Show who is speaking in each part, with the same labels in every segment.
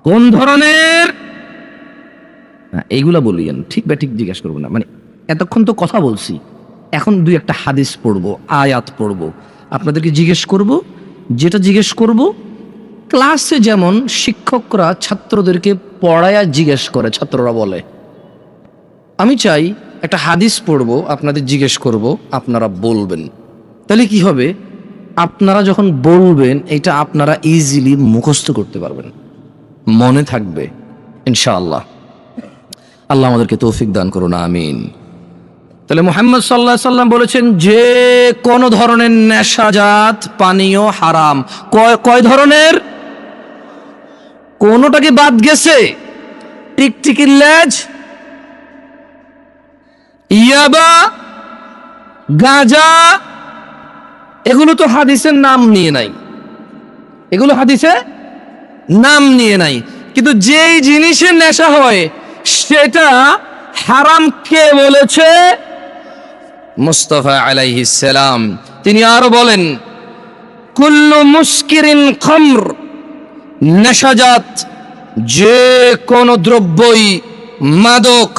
Speaker 1: কোন ধরনের, এইগুলা বলিয়েন, ঠিক বা ঠিক জিজ্ঞাসা করবো না, মানে এতক্ষণ তো কথা বলছি, এখন দুই একটা হাদিস পড়বো, আয়াত পড়বো, আপনাদেরকে জিজ্ঞেস করব, যেটা জিজ্ঞেস করব ক্লাসে যেমন শিক্ষকরা ছাত্রদেরকে পড়ায়া জিজ্ঞেস করে, ছাত্ররা বলে, আমি চাই একটা হাদিস পড়বো, আপনাদের জিজ্ঞেস করব, আপনারা বলবেন। তাহলে কি হবে, আপনারা যখন বলবেন এটা আপনারা ইজিলি মুখস্থ করতে পারবেন, মনে থাকবে ইনশাআল্লাহ। আল্লাহ আমাদেরকে তৌফিক দান করুন, আমিন। তাহলে মুহাম্মদ সাল্লাল্লাহু আলাইহি সাল্লাম বলেছেন যে কোন ধরনের নেশাজাত পানীয় হারাম। কয় ধরনের? কোনটা কি বাদ গেছে? টিকটিকির লেজ, ইয়াবা, গাঁজা, এগুলো তো হাদিসের নাম নিয়ে নাই, এগুলো হাদিসে নাম নিয়ে নাই। কিন্তু যেই জিনিসের নেশা হয় সেটা হারাম কে বলেছে? মুস্তাফা আলাইহিস সালাম। তিনি আরো বলেন, কুল্লু মুস্কিরিন খামর, নেশাজাত যে কোন দ্রব্যই মাদক,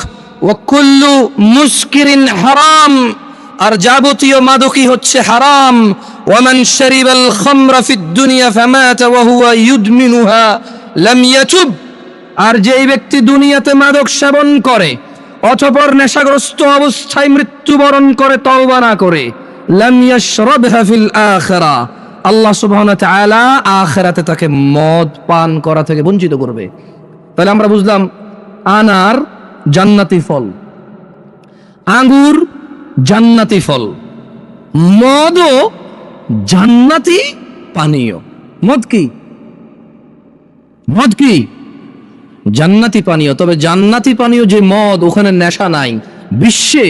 Speaker 1: ওয়া কুল্লু মুস্কিরিন হারাম, আর যাবতীয় মাদকই হচ্ছে হারাম। ওয়ামান শারিবাল খামরা ফিদ দুনিয়া ফামাতা ওয়া হুয়া ইউদমিনুহা লাম ইয়াতুব, আর যেই ব্যক্তি দুনিয়াতে মাদক সেবন করে অতঃপর নেশাগ্রস্ত অবস্থায় মৃত্যুবরণ করে তওবা না করে, লাম ইয়াশরাবহা ফিল আখিরাহ, আল্লাহ সুবহানাহু ওয়া তাআলা আখিরাতে তাকে মদ পান করা থেকে বঞ্চিত করবে। তাহলে আমরা বুঝলাম আনার জান্নাতি ফল, আঙ্গুর জান্নাতি ফল, মদও জান্নাতি পানীয়। মদ কি? মদ কি? জান্নাতি পানীয়। তবে জান্নাতি পানীয় যে মদ, ওখানে নেশা নাই। বিশ্বে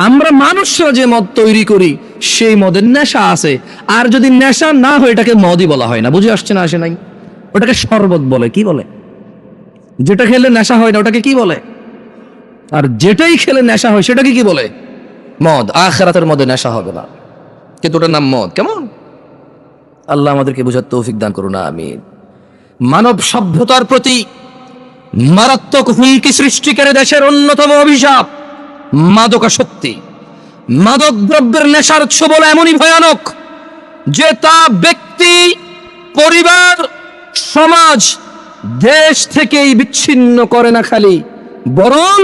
Speaker 1: আমরা মানুষরা যে মদ তৈরি করি সেই মদের নেশা আছে, আর যদি নেশা না হয় এটাকে মদই বলা হয় না। বুঝে আসছে না? আসে নাই? ওটাকে শরবত বলে। কি বলে? যেটা খেলে নেশা হয় না ওটাকে কি বলে? আর যেটাই খেলে নেশা হয় সেটাকে কি বলে? মদ। আখিরাতের মধ্যে নেশা হবে না, কিন্তু ওটার নাম মদ। কেমন? আল্লাহ আমাদেরকে বুঝার তৌফিক দান করুন, আমিন। মানব সভ্যতার প্রতি মারাত্মক হুমকি সৃষ্টিকারী দেশের অন্যতম অভিশাপ মাদকাসক্তি। মাদক দ্রব্যের নেশার ছোবল এমনই ভয়ানক যে তা ব্যক্তি, পরিবার, সমাজ, দেশ থেকেই বিচ্ছিন্ন করে না খালি, বরং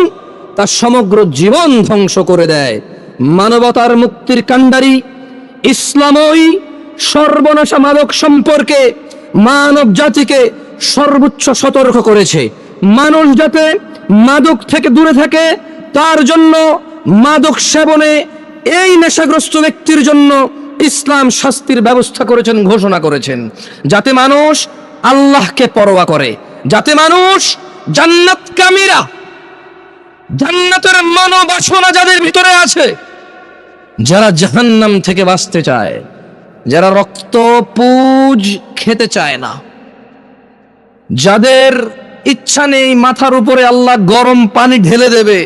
Speaker 1: তার সমগ্র জীবন ধ্বংস করে দেয়। মানবতার মুক্তির কাণ্ডারি ইসলামই সর্বনাশা মাদক সম্পর্কে মানব জাতিকে সর্বোচ্চ সতর্ক করেছে। মানুষ যাতে মাদক থেকে দূরে থাকে তার জন্য মাদক সেবনে এই নেশাগ্রস্ত ব্যক্তির জন্য ইসলাম শাস্তির ব্যবস্থা করেছেন, ঘোষণা করেছেন, যাতে মানুষ আল্লাহকে পরোয়া করে, যাতে মানুষ জান্নাতকামীরা, জান্নাতের মনোবাসনা যাদের ভিতরে আছে, যারা জাহান্নাম থেকে বাঁচতে চায়, যারা রক্ত পুজ খেতে চায় না, যাদের ইচ্ছা নেই মাথার উপরে আল্লাহ গরম পানি ঢেলে দেবে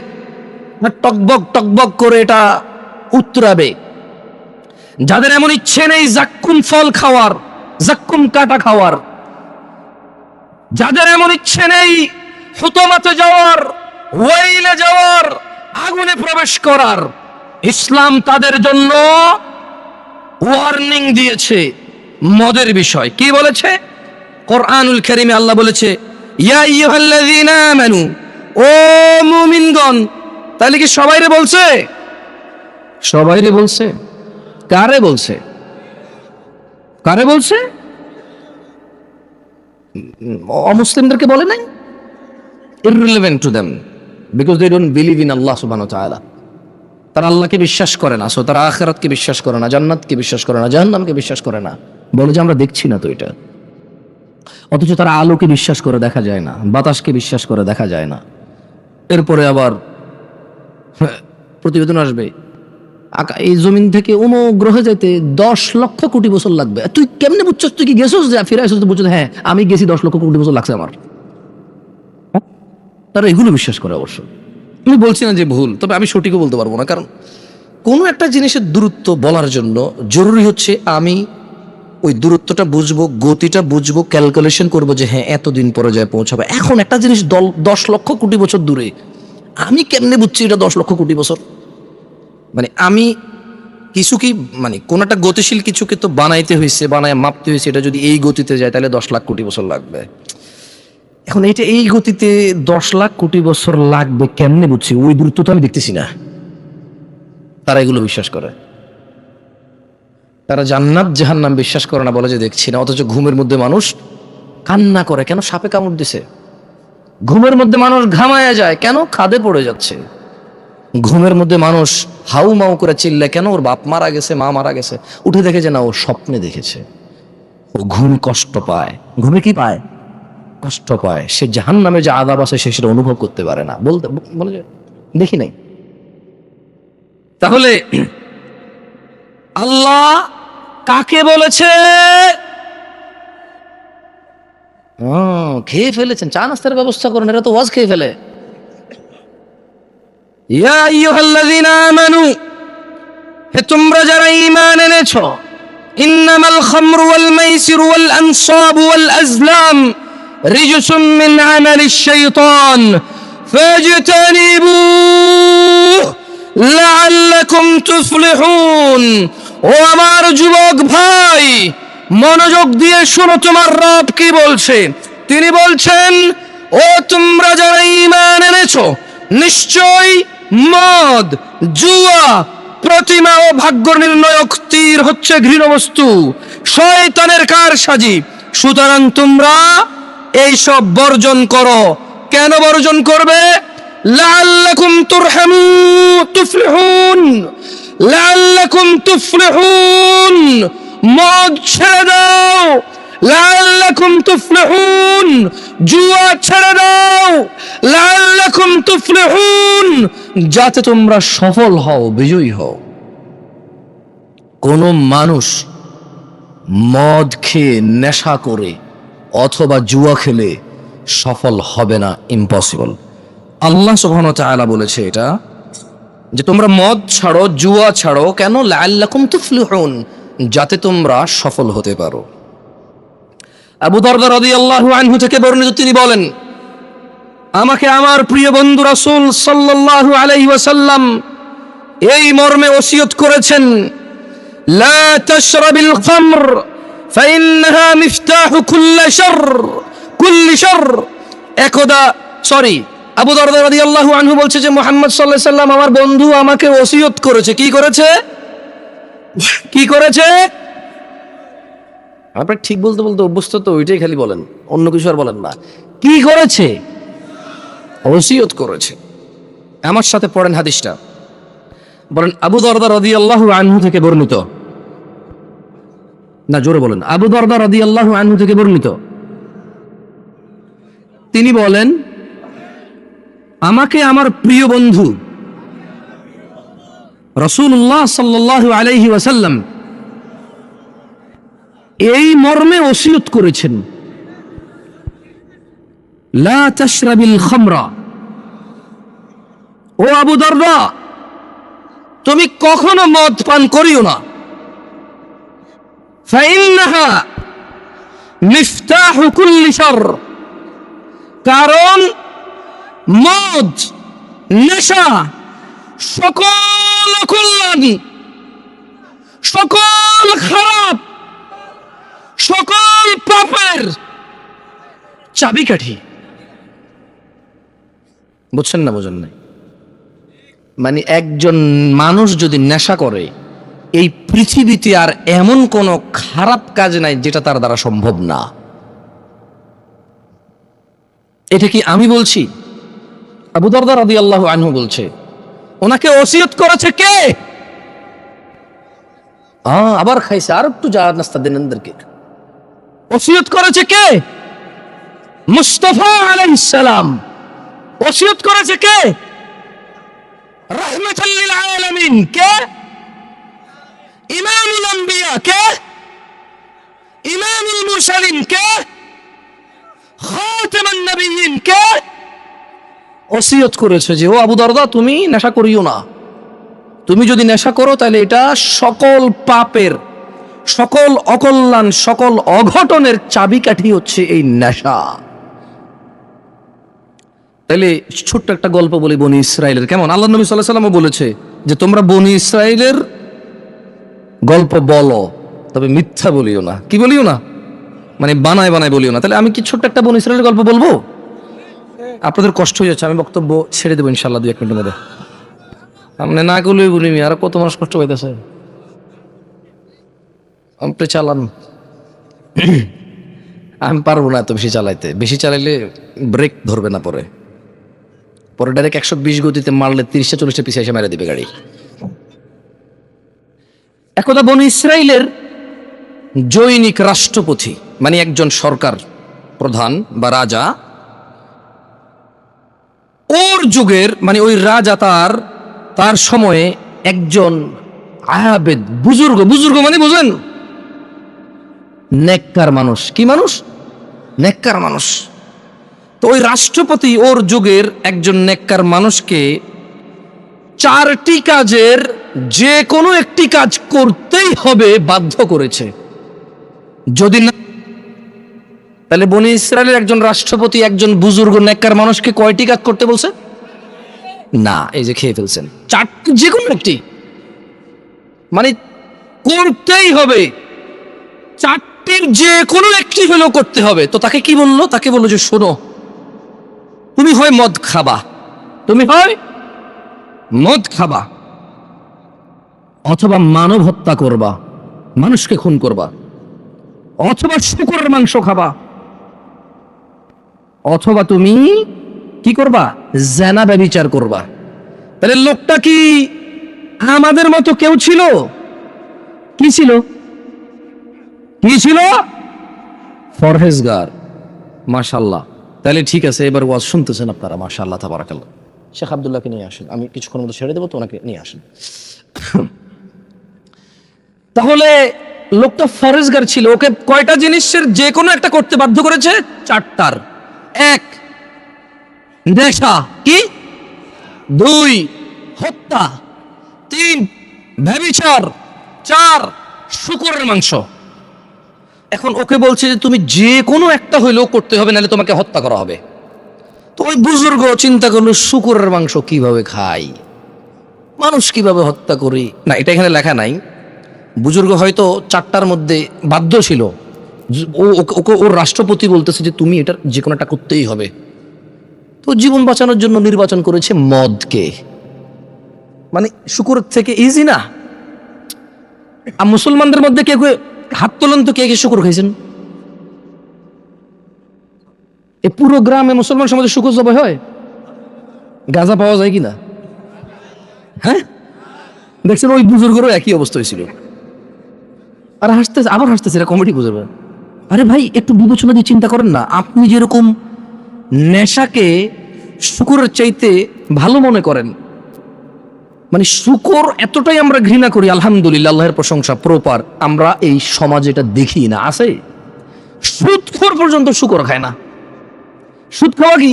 Speaker 1: টকবক টকবক করে এটা উতরাবে, যাদের এমন ইচ্ছে নেই জাক্কুম ফল খাওয়ার, জাক্কুম কাটা খাওয়ার, যাদের এমন ইচ্ছে নেই হুতমাতে যাওয়ার, ওয়াইলে যাওয়ার, আগুনে প্রবেশ করার, ইসলাম তাদের জন্য ওয়ার্নিং দিয়েছে মদের বিষয়। কি বলেছে? কোরআনুল কারীমে আল্লাহ বলেছে, ইয়া আইয়ুহাল্লাযীনা আমানু, ও মুমিনগণ। তাহলে কি সবাইরে বলছে? সবাইরে বলছে? কারে বলছে? কারে বলছে? অমুসলিমদেরকে বলে নাই? irrelevant to them because they don't believe in Allah subhanahu wa ta'ala. তারা আল্লাহকে বিশ্বাস করে না, সো তারা আখিরাতকে বিশ্বাস করে না, জান্নাতকে বিশ্বাস করে না, জাহান্নামকে বিশ্বাস করে না। বলে যে আমরা দেখছি না তো এটা। অথচ তারা আলোকে বিশ্বাস করে দেখা যায় না, বাতাসকে বিশ্বাস করে দেখা যায় না। এরপরে আবার প্রতিবেদন আসবে, এই জমিন থেকে অমুক গ্রহে যেতে 10 লক্ষ কোটি বছর লাগবে। তুই কেমনে বুঝছস? তুই কি গেছস? যে ফিরে আসছিস? বুঝছিস? হ্যাঁ, আমি গেছি, 10 লক্ষ কোটি বছর লাগছে আমার। তারা এগুলো বিশ্বাস করে। অবশ্য আমি বলছি না যে ভুল, তবে আমি সঠিকও বলতে পারবো না, কারণ কোনো একটা জিনিসের দূরত্ব বলার জন্য জরুরি হচ্ছে আমি ওই দূরত্বটা বুঝবো, গতিটা বুঝবো, ক্যালকুলেশন করবো যে হ্যাঁ এতদিন পরে যায় পৌঁছাবে। এখন একটা জিনিস 10 লক্ষ কোটি বছর দূরে, আমি কেমনে বুঝছি এটা 10 লক্ষ কোটি বছর? মানে আমি কিছু কি মানে কোন একটা গতিশীল কিছুকে তো বানাইতে হয়েছে, বানায় মাপতে হয়েছে, এটা যদি এই গতিতে যায় তাহলে 10 লাখ কোটি বছর লাগবে। এখন এটা এই গতিতে 10 লাখ কোটি বছর লাগবে কেমনে বুঝছি? ওই দূরত্ব তো আমি দেখতেছি না। তারা এগুলো বিশ্বাস করে। তারা জান্নাত জাহান্নাম বিশ্বাস করে না, বলে যে দেখছি না। অথচ ঘুমের মধ্যে মানুষ কান্না করে, কেন? সাপে কামড় দিছে। ঘুমের মধ্যে মানুষ ঘামায়া যায়, কেন? খাদে পড়ে যাচ্ছে। ঘুমের মধ্যে মানুষ হাউ মাউ করে চিল্লায়, কেন? ওর বাপ মারা গেছে, মা মারা গেছে। উঠে দেখে যে না, ও স্বপ্নে দেখেছে। ও ঘুম কষ্ট পায়। ঘুমে কি পায়? কষ্ট পায়। সে জাহান্নামে যে আযাব আছে সে সেটা অনুভব করতে পারে না, বলে যে দেখি নাই। তাহলে আল্লাহ কাকে বলেছে? খেয়ে ফেলেছেন, চা নাস্তার ব্যবস্থা করেন, এরা তো ওয়াজ খেয়ে ফেলে। ইয়া আইয়ুহাল্লাযীনা আমানু, হে তোমরা যারা ঈমান এনেছো, ইন্নামাল খামরু ওয়াল মাইসিরু ওয়াল আনসাবু ওয়াল আজলাম রিজসুম মিন আমালিশ শাইতান ফাজতানিবুহু লাআল্লাকুম তুফলিহুন। ও আমার যুবক ভাই, মনোযোগ দিয়ে শোনো, তোমার রব কি বলছে। তিনি বলছেন, ও তোমরা যারা ঈমান এনেছো, নিশ্চয় মদ, জুয়া, প্রতিমা ও ভাগ্য নির্ণয়ক তীর হচ্ছে ঘৃণ্য বস্তু, শয়তানের কারসাজি। সুতরাং তোমরা এইসব বর্জন করো। কেন বর্জন করবে? লাআল্লাকুম তুফলিহুন, লাআল্লাকুম তুফলিহুন। মদ ছেড়ে দাও, লাআল্লাকুম তুফলিহুন। জুয়া ছেড়ে দাও, লাআল্লাকুম তুফলিহুন, যাতে তোমরা সফল হও, বিজয়ী হও। কোন মানুষ মদ খেয়ে, নেশা করে অথবা জুয়া খেলে সফল হবে না, ইম্পসিবল। আল্লাহ সুবহানাহু ওয়া তাআলা বলেছে এটা, যে তোমরা মদ ছাড়ো, জুয়া ছাড়ো। কেন? লাআল্লাকুম তুফলিহুন, যাতে তোমরা সফল হতে পারো। আবু দারদা রাদিয়াল্লাহু আনহু থেকে বর্ণিত, তিনি বলেন, আমাকে আমার প্রিয় বন্ধু রাসূল সাল্লাল্লাহু আলাইহি ওয়াসাল্লাম এই মর্মে ওসিয়ত করেছেন, লা তাশরাবিল খামর ফাইন্নাহা মিফতাহু কুল্লি শারর। আবু দারদা রাদিয়াল্লাহু আনহু বলছে যে মুহাম্মদ সাল্লাল্লাহু আলাইহি ওয়াসাল্লাম আমার বন্ধু আমাকে ওসিয়ত করেছে। কি করেছে? কি করেছে? আপনি ঠিক বলতে বলতে অভ্যস্ত তো, ওইটাই খালি বলেন, অন্য কিছু আর বলেন না। কি করেছে? ওসিয়ত করেছে। আমার সাথে পড়েন হাদিসটা, বলেন আবু দারদা রাদিয়াল্লাহু আনহু থেকে বর্ণিত। না, জোরে বলেন, আবু দারদা রাদিয়াল্লাহু আনহু থেকে বর্ণিত। তিনি বলেন, আমাকে আমার প্রিয় বন্ধু রাসূলুল্লাহ সাল্লাল্লাহু আলাইহি ওয়াসাল্লাম এই মর্মে ওসিয়ত করেছেন, লা তাশরাবিল খামরা। ও আবু দারদা, তুমি কখনো মদ পান করিও না। ফাইন্নাহা মিফতাহু কুল্লি শারর, কারণ মদ, নেশা সকল অকল্যাণ, সকল খারাপ, সকল পাপের চাবিকাঠি। বুঝছেন না? বোঝেন নাই? মানে একজন মানুষ যদি নেশা করে, এই পৃথিবীতে আর এমন কোন খারাপ কাজ নাই যেটা তার দ্বারা সম্ভব না। এটা কি আমি বলছি? আবু দারদা রাদিয়াল্লাহু আনহু বলছে। ওনাকে ওসিয়ত করেছে কে? আবার খাইছে, আর একটু যা নাস্তা দেন এদেরকে। ওসিয়ত করেছে কে? মুস্তাফা আলাইহিস সালাম। ওসিয়ত করেছে কে? রাহমাতাল লিল আলামিন। কে? ইমামুল আম্বিয়া। কে? ইমামুল মুরসালিন। কে? খাতামান নবিয়্যিন। কে? ওসিয়ত করেছে যে ও আবু দারদা, তুমি নেশা করিও না। তুমি যদি নেশা করো তাহলে এটা সকল পাপের, সকল অকল্যাণ, সকল অঘটনের চাবিকাঠি হচ্ছে এই নেশা। তাইলে ছোট্ট একটা গল্প বলি বনি ইসরায়েলের। কেমন? আল্লাহ নবী সাল্লাল্লাহু আলাইহি ওয়াসাল্লাম বলেছে যে তোমরা বনি ইসরায়েলের গল্প বলো, তবে মিথ্যা বলিও না। কি বলিও না? মানে বানায় বানায় বলিও না। তাহলে আমি কি ছোট্ট একটা বনি ইসরায়েলের গল্প বলবো? আপনাদের কষ্ট হয়ে যাচ্ছে, আমি বক্তব্য ছেড়ে দেবো ইনশাল্লাহ 2-1 মিনিটের মধ্যে। আপনি না করলেই বলিনি, আর কত মানুষ কষ্ট পাইতেছে। আপনি চালান, আমি পারবো না এত বেশি চালাইতে। বেশি চালাইলে ব্রেক ধরবে না, পরে ডাইরেক্ট 120 গতিতে মারলে 30-40 পিছিয়ে এসে মেরে দিবে গাড়ি। একদা বনি ইসরায়েলের জৈনিক রাষ্ট্রপতি, মানে একজন সরকার প্রধান বা রাজা, ওর যুগের, মানে ওই রাজা তার সময়ে একজন আবেদ, বুজুর্গ মানে বুঝেন, নেককার মানুষ। কি মানুষ? নেককার মানুষ। তো ওই রাষ্ট্রপতি ওর যুগের একজন নেককার মানুষকে 4টি কাজের যে কোনো একটি কাজ করতেই হবে বাধ্য করেছে। যদি না, তাহলে বনি ইসরায়েলের একজন রাষ্ট্রপতি একজন বুজুর্গ নেককার মানুষকে কয়টি কাজ করতে বলছে? না, এই যে খেয়ে ফেলছেন। 4টি, যে কোনো একটি, মানে করতেই হবে। 4টির যে কোনো একটি হলেও করতে হবে। তো তাকে কি বললো? তাকে বললো যে শোনো, তুমি হয় মদ খাবা, অথবা মানব হত্যা করবা, মানুষকে খুন করবা, অথবা শূকরের মাংস খাবা, অথবা তুমি কি করবা? জেনা ব্যভিচার করবা। তাহলে লোকটা কি আমাদের মতো কেউ ছিল? কি ছিল? ফরহেজগার। মাশাআল্লাহ। তাহলে ঠিক আছে, এবার ওয়াজ শুনতেছেন আপনারা। মাশাআল্লাহ, তাবারাকাল্লাহ। শেখ আব্দুল্লাহকে নিয়ে আসেন, আমি কিছুক্ষণ মতো ছেড়ে দেবো, তো ওনাকে নিয়ে আসেন। তাহলে লোকটা ফরহেজগার ছিল, ওকে কয়টা জিনিসের যে কোনো একটা করতে বাধ্য করেছে? 4টার। 1, নেশা। কি? 2, হত্যা। 3, ব্যভিচার। 4, শূকরের মাংস। এখন ওকে বলছে যে তুমি যে কোনো একটা হইলেও করতে হবে, নাহলে তোমাকে হত্যা করা হবে। তো ওই বুজুর্গ চিন্তা করলো, শূকরের মাংস কিভাবে খাই, মানুষ কিভাবে হত্যা করি। না, এটা এখানে লেখা নাই। বুজুর্গ হয়তো 4টার মধ্যে বাধ্য ছিল। ওকে ওর রাষ্ট্রপতি বলতেছে যে তুমি এটার যে কোনো একটা করতেই হবে। তো জীবন বাঁচানোর জন্য নির্বাচন করেছে মদকে। মানে শূকরের থেকে ইজি না? আর মুসলমানদের মধ্যে কে হাত তোলেন তো, কে শূকর খাইছেন? এ পুরো গ্রামে মুসলমান সমাজে শূকর জবাই হয়? গাঁজা পাওয়া যায় কিনা? হ্যাঁ, দেখছেন ওই বুজুর্গেরও একই অবস্থা হয়েছিল। আর আবার হাসতেছে, এটা কমেডি বুঝবেন। আরে ভাই, একটু বিবেচনা দিয়ে চিন্তা করেন না। আপনি যেরকম নেশাকে শূকরের চাইতে ভালো মনে করেন, মানে শূকর এতটাই আমরা ঘৃণা করি, আলহামদুলিল্লাহ, আল্লাহর প্রশংসা, প্রপার আমরা এই সমাজে এটা দেখি না। আছে সুদখোর পর্যন্ত শূকর খায় না। সুদ খাওয়া কি?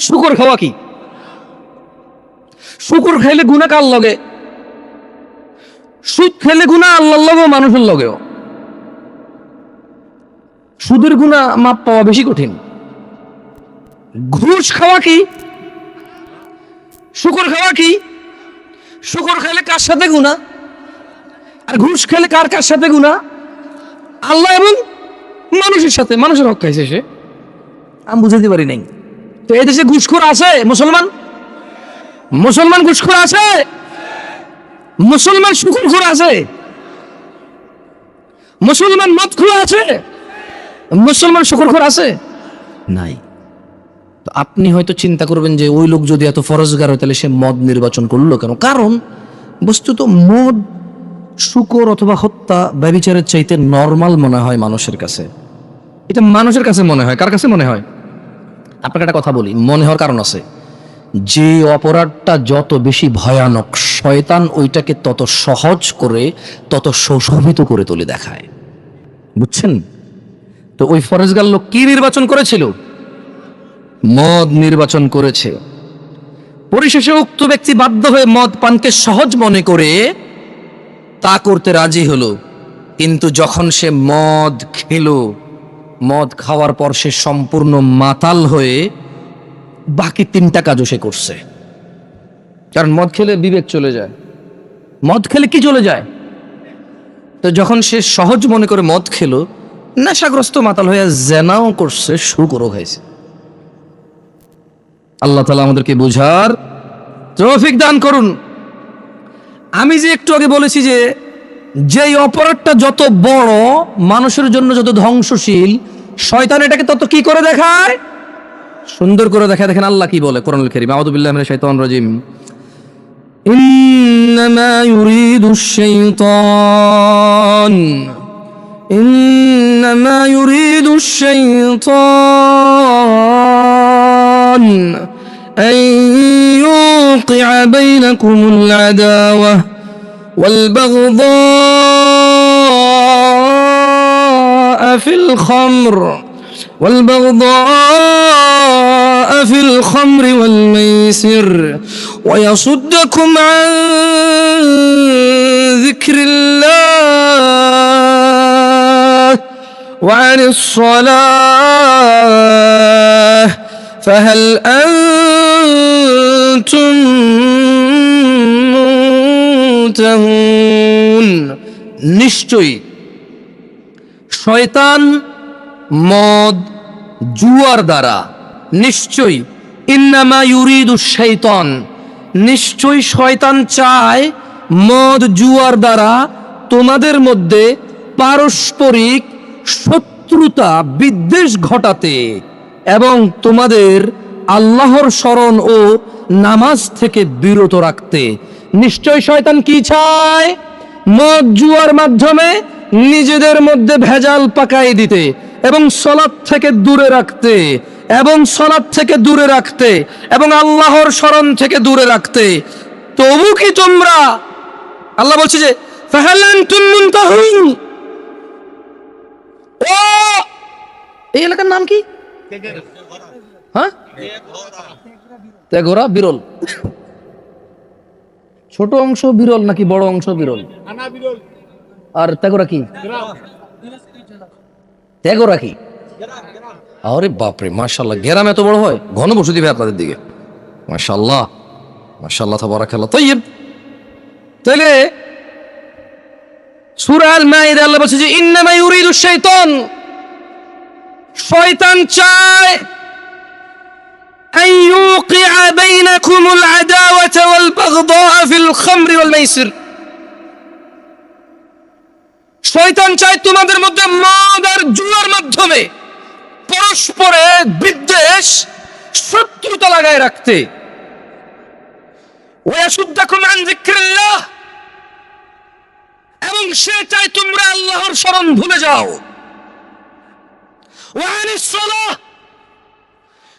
Speaker 1: শূকর খাওয়া কি? শূকর খাইলে গুনাহ কার লগে? সুদ খাইলে গুনাহ আল্লাহর লগেও মানুষের লগেও। সুদের গুনাহ মাপ পাওয়া বেশি কঠিন। ঘুষ খাওয়া কি? শূকর খাওয়া কি? শূকর খাইলে কার সাথে গুনাহ, আর ঘুষ খেলে কার সাথে গুনাহ? আল্লাহ এবং মানুষের সাথে। মানুষের হক খাইছে সে, আমি বুঝাতে পারি নাই। তো এই দেশে ঘুষখোর আছে? মুসলমান ঘুষখোর আছে? মুসলমান শূকরখোর আছে? মুসলমান মদখোর আছে? মুসলমান শূকরখোর আছে? নাই। তো আপনি হয়তো চিন্তা করবেন যে ওই লোক যদি এত ফরজগার হয়, তাহলে সে মদ নির্বাচন করলো কেন? কারণ বস্তুত মদ, শূকর অথবা হত্যা, ব্যভিচারের চাইতে নরমাল মনে হয় মানুষের কাছে। এটা মানুষের কাছে মনে হয়। কার কাছে মনে হয়? আপনাকে একটা কথা বলি, মনে হওয়ার কারণ আছে। যে অপরাধটা যত বেশি ভয়ানক, শয়তান ওইটাকে তত সহজ করে, তত সুশোভিত করে তুলে দেখায়। বুঝছেন? তো ওই ফরজগার লোক কি নির্বাচন করেছিল? মদ নির্বাচন করেছে। পরিশেষে উক্ত ব্যক্তি বাধ্য হয়ে মদ পানকে সহজ মনে করে তা করতে রাজি হলো। কিন্তু যখন সে মদ খেলো, মদ খাওয়ার পর সে সম্পূর্ণ মাতাল হয়ে বাকি 3টা কাজও সে করছে। কারণ মদ খেলে বিবেক চলে যায়। মদ খেলে কি চলে যায়? তো যখন সে সহজ মনে করে মদ খেলো, নেশাগ্রস্ত মাতাল হয়ে জেনাও করছে, শুকরও খাইছে। আল্লাহ তাআলা আমাদেরকে বুঝার তৌফিক দান করুন। আমি যে একটু আগে বলেছি যে যেই অপরাধটা যত বড়, মানুষের জন্য যত ধ্বংসশীল, শয়তান এটাকে তত কি করে দেখায়? সুন্দর করে দেখায়। দেখেন আল্লাহ কি বলে কোরআনুল কারীম, আউযু বিল্লাহি মিনাশ শাইতানির রাজীম। ইন্নামা ইউরিদুশ শাইতান إنما يريد الشيطان أن يوقع بينكم العداوة والبغضاء في الخمر والميسر ويصدكم عن ذكر الله وعن الصلاة فهل أنتم منتهون। নিশ্চয়ই শয়তান মদ জুয়ার দ্বারা, নিশ্চয়ই ইন্নামা ইউরিদুশ শাইতান, নিশ্চয়ই শয়তান চায় মদ জুয়ার দ্বারা তোমাদের মধ্যে পারস্পরিক শত্রুতা বিদ্বেষ ঘটাতে এবং তোমাদের আল্লাহর স্মরণ ও নামাজ থেকে বিরত রাখতে। নিশ্চয় শয়তান কি চায়? মদ জুয়ার মাধ্যমে নিজেদের মধ্যে ভেজাল পাকাই দিতে এবং সালাত থেকে দূরে রাখতে এবং আল্লাহর স্মরণ থেকে দূরে রাখতে। তবু কি তোমরা, আল্লাহ বলছে যে ফাহাল আনতুম মুনতাহুন। ও এই এলাকার নাম কি? হ্যাঁ, তেঘরা বিরল। ছোট অংশ বিরল নাকি বড় অংশ বিরল? আর তেঘরা কি? তেঘরা কি? আরে বাপরে, মাশাআল্লাহ, গ্রাম এত বড় হয়? ঘন বসতি ভাই আপনাদের দিকে, মাশাআল্লাহ মাশাআল্লাহ তাবারাকাল্লাহ। তাইয়্যিব, তাহলে সূরা আল মাইদা আল্লাহ বলছে যে ইন্নামা ইউরিদুশ শাইতান, শয়তান চায় আন ইউকিআ বাইনাকুমুল আদাওয়াতা ওয়াল বাগদাআ ফিল খামরি ওয়াল মাইসির। শয়তান চায় তোমাদের মধ্যে মদ আর জুয়ার মাধ্যমে পরস্পরে বিদ্বেষ, শত্রুতা লাগায় রাখতে। ওয়াসুদ্দাকুম আন যিকরিল্লাহ, এবং সে চায় তোমরা আল্লাহর স্মরণ ভুলে যাও। ওয়া আনিস সালাহ,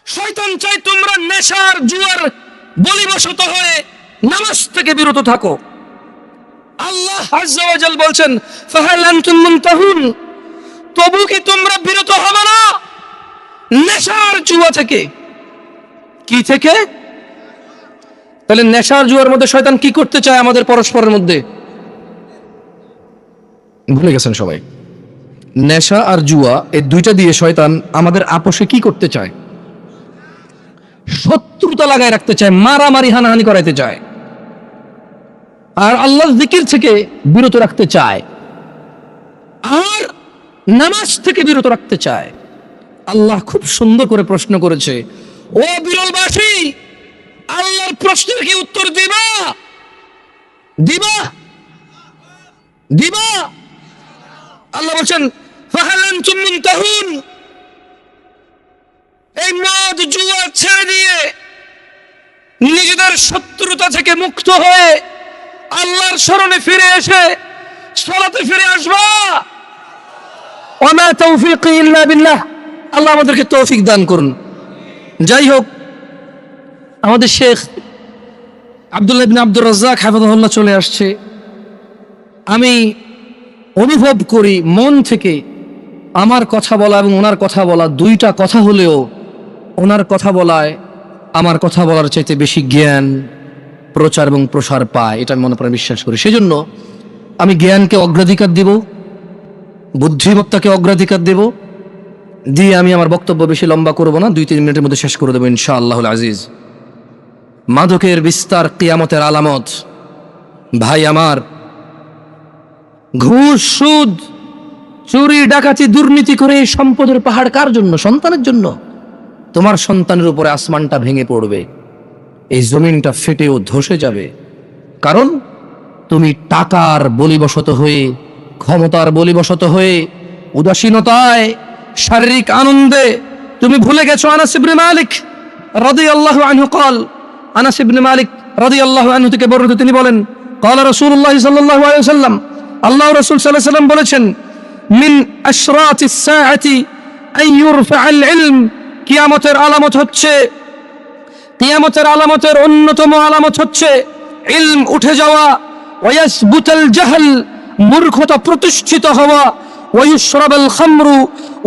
Speaker 1: শয়তান চায় তোমরা নেশার জুয়ার বলিবশত হয়ে নামাজ থেকে বিরত থাকো। আল্লাহ আযজা ওয়া জাল বলছেন ফাহাল আনতুম মুনতাহুন, তবু কি তোমরা বিরত হবে না নেশার জুয়া থেকে? কি থেকে? তাহলে নেশার জুয়ার মধ্যে শয়তান কি করতে চায় আমাদের পরস্পরের মধ্যে? ভুলে গেছেন সবাই। নেশা আর জুয়া এই দুইটা দিয়ে শয়তান আমাদের আপোষে কি করতে চায়? শত্রুতা লাগায় রাখতে চায়, মারামারি হানাহানি করাইতে চায়, আর আল্লাহর জিকির থেকে বিরত রাখতে চায়, আর নামাজ থেকে বিরত রাখতে চায়। আল্লাহ খুব সুন্দর করে প্রশ্ন করেছে, ও বিরলবাসী, আল্লাহর প্রশ্নের কি উত্তর দিবা? দিবা? দিবা? আল্লাহ বলছেন ফাহাল আনতুম মুনতাহুন, এই মদ জুয়া ছেড়ে দিয়ে নিজেদের শত্রুতা থেকে মুক্ত হয়ে আল্লাহর স্মরণে ফিরে এসে সালাতে ফিরে আসবা। ওয়া মা তাওফীকি ইল্লা বিল্লাহ। আল্লাহ আমাদেরকে তৌফিক দান করুন। যাই হোক, আমাদের শেখ আব্দুল্লাহ ইবনে আব্দুর রাজ্জাক হাফিজাহুল্লাহ চলে আসছে। আমি অনুভব করি মন থেকে আমার কথা বলা এবং ওনার কথা বলা দুইটা কথা হলেও ওনার কথা বলায় আমার কথা বলার চাইতে বেশি জ্ঞান প্রচার এবং প্রসার পায়, এটা আমি মনে প্রাণে বিশ্বাস করি। সেজন্য আমি জ্ঞানকে অগ্রাধিকার দিব বুদ্ধিমত্তাকে অগ্রাধিকার দেব, দিয়ে আমি আমার বক্তব্য বেশি লম্বা করব না, 2-3 মিনিটের মধ্যে শেষ করে দেবো ইনশাআল্লাহুল আজিজ। মাদকের বিস্তার কিয়ামতের আলামত। ভাই আমার, ঘুষ, সুদ, চুরি, ডাকাতি, দুর্নীতি করে এই সম্পদের পাহাড় কার জন্য? সন্তানের জন্য। তোমার সন্তানের উপরে আসমানটা ভেঙে পড়বে, এই জমিনটা ফেটেও ধসে যাবে, কারণ তুমি টাকার বলিবশত হয়ে, ক্ষমতার বলিবশত হয়ে, উদাসীনতায়, শারীরিক আনন্দে তুমি ভুলে গেছো আনাস ইবনে মালিক রাদিয়াল্লাহু আনহু قال, আনাস ইবনে মালিক রাদিয়াল্লাহু আনহু থেকে বর্ণিত, তিনি বলেন قال রাসূলুল্লাহ সাল্লাল্লাহু আলাইহি ওয়াসাল্লাম, আল্লাহর রাসূল সাল্লাল্লাহু আলাইহি ওয়াসাল্লাম বলেছেন, মিন আশরাতিস সাআতি আন ইউরফাআল ইলম, কিয়ামতের আলামত হচ্ছে, কিয়ামতের আলামতের অন্যতম আলামত হচ্ছে ইলম উঠে যাওয়া, ওয়ায়াসবুতাল জাহল, মূর্খতা প্রতিষ্ঠিত হওয়া, ওয়ায়ুশরাবাল খামরু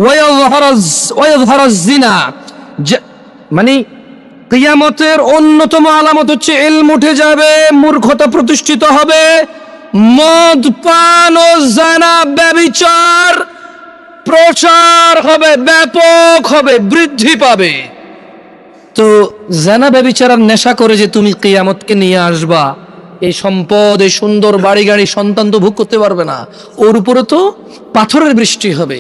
Speaker 1: ওয়ায়াযহারাজ জিনা, মানে কিয়ামতের অন্যতম আলামত হচ্ছে ইলম উঠে যাবে, মূর্খতা প্রতিষ্ঠিত হবে, মদ পান ও জিনা ব্যভিচার প্রচার হবে, ব্যাপক হবে, বৃদ্ধি পাবে। তো জিনা ব্যভিচার আর নেশা করে যে তুমি কিয়ামতকে নিয়ে আসবা, এই সম্পদ, এই সুন্দর বাড়ি গাড়ি, সন্তান তো ভোগ করতে পারবে না, ওর উপরে তো পাথরের বৃষ্টি হবে,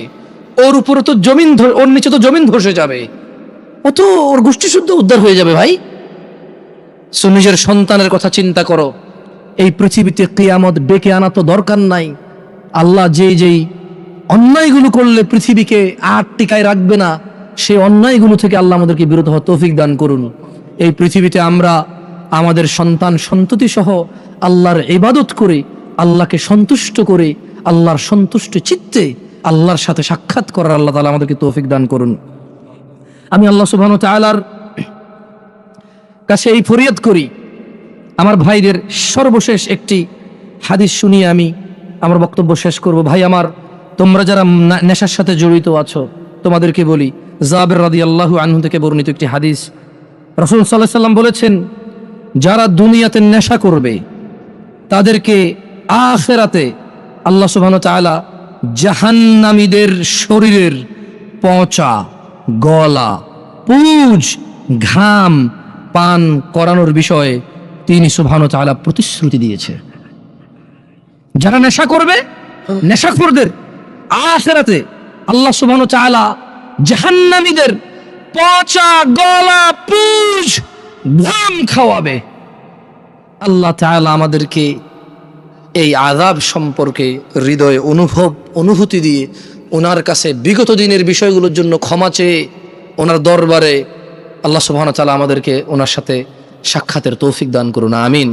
Speaker 1: ওর উপরে তো জমিন, ওর নিচে তো জমিন ধসে যাবে, ও তো ওর গোষ্ঠী শুদ্ধ উদ্ধার হয়ে যাবে। ভাই, সো নিজের সন্তানের কথা চিন্তা করো। এই পৃথিবীতে কিয়ামত ডেকে আনা তো দরকার নাই। আল্লাহ যেই অন্যায়গুলো করলে পৃথিবীকে আর টিকায় রাখবে না, সেই অন্যায়গুলো থেকে আল্লাহ আমাদেরকে বিরত হওয়ার তৌফিক দান করুন। এই পৃথিবীতে আমরা আমাদের সন্তান সন্ততি সহ আল্লাহর ইবাদত করে, আল্লাহকে সন্তুষ্ট করে, আল্লাহর সন্তুষ্ট চিত্তে আল্লাহর সাথে সাক্ষাৎ করার আল্লাহ তাআলা আমাদেরকে তৌফিক দান করুন। আমি আল্লাহ সুবহানাহু ওয়া তাআলার কাছে এই ফরিয়াদ করি, আমার ভাইদের সর্বশেষ একটি হাদিস শুনিয়ে আমি আমার বক্তব্য শেষ করব। ভাই আমার, তোমরা যারা নেশার সাথে জড়িত আছো, তোমাদেরকে বলি, জাবের রাদিয়াল্লাহু আনহু থেকে বর্ণিত একটি হাদিস, রাসূল সাল্লাল্লাহু আলাইহি ওয়াসাল্লাম বলেছেন, যারা দুনিয়াতে নেশা করবে তাদেরকে আখিরাতে আল্লাহ সুবহানাহু ওয়া তাআলা জাহান্নামীদের শরীরের পচা, গলা, পুঁজ, ঘাম পান করানোর বিষয়ে তিনি সুবহানাহু ওয়া তাআলা প্রতিশ্রুতি দিয়েছে। যারা নেশা করবে, নেশাখোরদের আখিরাতে আল্লাহ সুবহানাহু ওয়া তাআলা জাহান্নামীদের পচা, গলা, পুঁজ, ঘাম খাওয়াবে। আল্লাহ তাআলা আমাদেরকে এই আযাব সম্পর্কে হৃদয়ে অনুভূতি দিয়ে ওনার কাছে বিগত দিনের বিষয়গুলোর জন্য ক্ষমা চেয়ে ওনার দরবারে আল্লাহ সুবহানাহু ওয়া তাআলা আমাদেরকে ওনার সাথে সাক্ষাতের তৌফিক দান করুন, আমিন।